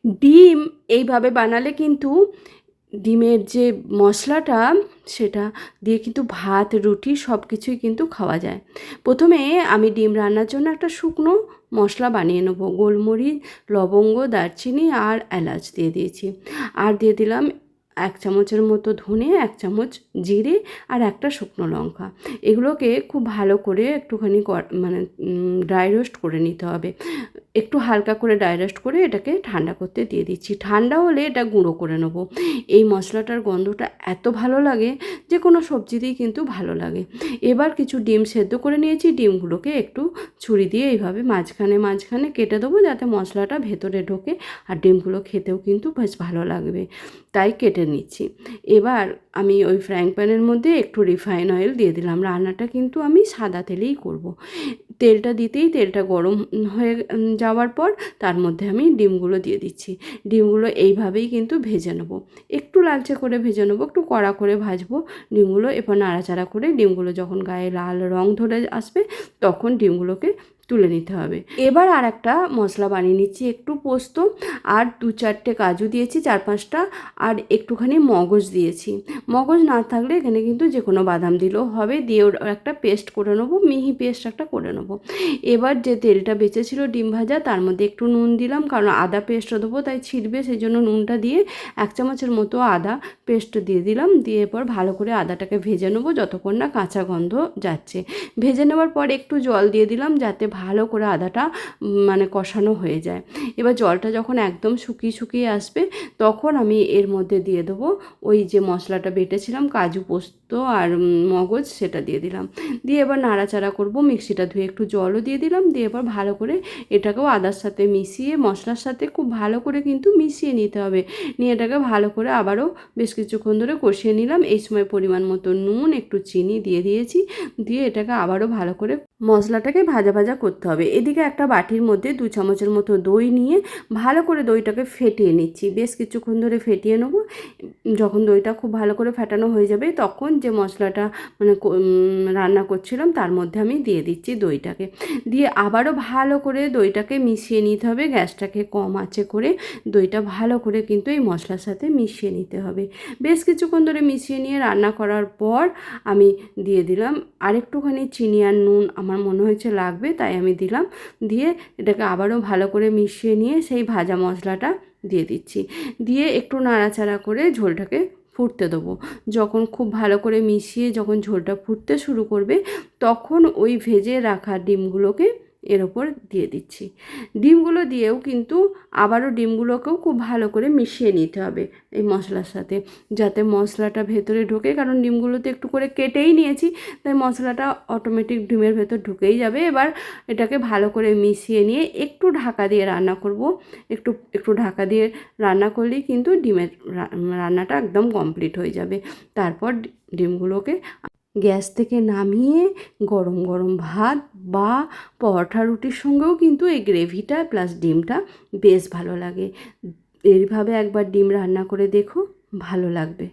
ডিম এইভাবে বানালে কিন্তু ডিমের যে মশলাটা সেটা দিয়ে কিন্তু ভাত রুটি সব কিছুই কিন্তু খাওয়া যায়। প্রথমে আমি ডিম রান্নার জন্য একটা শুকনো মশলা বানিয়ে নেবো। গোলমরিচ, লবঙ্গ, দারচিনি আর এলাচ দিয়ে দিয়েছি। আর দিয়ে দিলাম 1 চামচের মতো ধনে, 1 চামচ জিরে আর একটা শুকনো লঙ্কা। এগুলোকে খুব ভালো করে একটুখানি মানে ড্রাই রোস্ট করে নিতে হবে। একটু হালকা করে ড্রাই রোস্ট করে এটাকে ঠান্ডা করতে দিয়ে দিচ্ছি। ঠান্ডা হলে এটা গুঁড়ো করে নেব। এই মশলাটার গন্ধটা এত ভালো লাগে, যে কোনো সবজিতেই কিন্তু ভালো লাগে। এবার কিছু ডিম সেদ্ধ করে নিয়েছি। ডিমগুলোকে একটু ছুরি দিয়ে এইভাবে মাঝখানে মাঝখানে কেটে দেবো, যাতে মশলাটা ভেতরে ঢোকে আর ডিমগুলো খেতেও কিন্তু বেশ ভালো লাগবে, তাই কেটে নিচ্ছি। এবার আমি ওই ফ্রাইং প্যানের মধ্যে একটু রিফাইন অয়েল দিয়ে দিলাম। রান্নাটা কিন্তু আমি সাদা তেলেই করব। তেলটা দিতেই তেলটা গরম হয়ে যাওয়ার পর তার মধ্যে আমি ডিমগুলো দিয়ে দিচ্ছি। ডিমগুলো এইভাবেই কিন্তু ভেজে নেবো, একটু লালচে করে ভেজে নেবো, একটু কড়া করে ভাজবো ডিমগুলো। এরপর নাড়াচাড়া করে ডিমগুলো যখন গায়ে লাল রং ধরে আসবে তখন ডিমগুলোকে তুলে নিতে হবে। এবার আর একটা মশলা বানিয়ে নিচ্ছি। একটু পোস্ত আর 2-4টে কাজু দিয়েছি, 4-5টা, আর একটুখানি মগজ দিয়েছি। মগজ না থাকলে এখানে কিন্তু যে কোনো বাদাম দিলেও হবে। দিয়ে ওর একটা পেস্ট করে নেবো, মিহি পেস্ট একটা করে নেবো। এবার যে তেলটা বেঁচেছিল ডিম ভাজা, তার মধ্যে একটু নুন দিলাম, কারণ আদা পেস্ট দেবো তাই ছিটবে, সেই জন্য নুনটা দিয়ে 1 চামচের মতো আদা পেস্ট দিয়ে দিলাম। দিয়ে এরপর ভালো করে আদাটাকে ভেজে নেবো যতক্ষণ না কাঁচা গন্ধ যাচ্ছে। ভেজে নেওয়ার পর একটু জল দিয়ে দিলাম, যাতে ভালো করে আদাটা মানে কষানো হয়ে যায়। এবার জলটা যখন একদম শুকিয়ে শুকিয়ে আসবে তখন আমি এর মধ্যে দিয়ে দেবো ওই যে মশলাটা বেটেছিলাম, কাজু, পোস্ত আর মগজ, সেটা দিয়ে দিলাম। দিয়ে এবার নাড়াচাড়া করব। মিক্সিটা ধুয়ে একটু জলও দিয়ে দিলাম। দিয়ে এবার ভালো করে এটাকেও আদার সাথে মিশিয়ে, মশলার সাথে খুব ভালো করে কিন্তু মিশিয়ে নিতে হবে। নিয়ে এটাকে ভালো করে আবারও বেশ কিছুক্ষণ ধরে কষিয়ে নিলাম। এই সময় পরিমাণ মতো নুন, একটু চিনি দিয়ে দিয়েছি। দিয়ে এটাকে আবারও ভালো করে মশলাটাকে ভাজা ভাজা করতে হবে। এদিকে একটা বাটির মধ্যে 2 চামচের মতো দই নিয়ে ভালো করে দইটাকে ফেটিয়ে নিচ্ছি। বেশ কিছুক্ষণ ধরে ফেটিয়ে নেবো। যখন দইটা খুব ভালো করে ফেটানো হয়ে যাবে তখন যে মশলাটা মানে রান্না করছিলাম তার মধ্যে আমি দিয়ে দিচ্ছি দইটাকে। দিয়ে আবারও ভালো করে দইটাকে মিশিয়ে নিতে হবে। গ্যাসটাকে কম আঁচে করে দইটা ভালো করে কিন্তু এই মশলার সাথে মিশিয়ে নিতে হবে। বেশ কিছুক্ষণ ধরে মিশিয়ে নিয়ে রান্না করার পর আমি দিয়ে দিলাম আরেকটুখানি চিনি আর নুন, আমার মনে হয়েছে লাগবে তাই আমি দিলাম। দিয়ে এটাকে আবারও ভালো করে মিশিয়ে নিয়ে সেই ভাজা মশলাটা দিয়ে দিচ্ছি। দিয়ে একটু নাড়াচাড়া করে ঝোলটাকে ফুটতে দেবো। যখন খুব ভালো করে মিশিয়ে যখন ঝোলটা ফুটতে শুরু করবে তখন ওই ভেজে রাখা ডিমগুলোকে এর ওপর দিয়ে দিচ্ছি। ডিমগুলো দিয়েও কিন্তু আবারও ডিমগুলোকেও খুব ভালো করে মিশিয়ে নিতে হবে এই মশলার সাথে, যাতে মশলাটা ভেতরে ঢোকে। কারণ ডিমগুলোতে একটু করে কেটেই নিয়েছি, তাই মশলাটা অটোমেটিক ডিমের ভেতর ঢুকেই যাবে। এবার এটাকে ভালো করে মিশিয়ে নিয়ে একটু ঢাকা দিয়ে রান্না করব। একটু একটু ঢাকা দিয়ে রান্না করলেই কিন্তু ডিমের রান্নাটা একদম কমপ্লিট হয়ে যাবে। তারপর ডিমগুলোকে গ্যাস থেকে নামিয়ে গরম গরম ভাত বা পরোটা রুটির সঙ্গেও কিন্তু এই গ্রেভিটা প্লাস ডিমটা বেশ ভালো লাগে। এইভাবে একবার ডিম রান্না করে দেখো, ভালো লাগবে।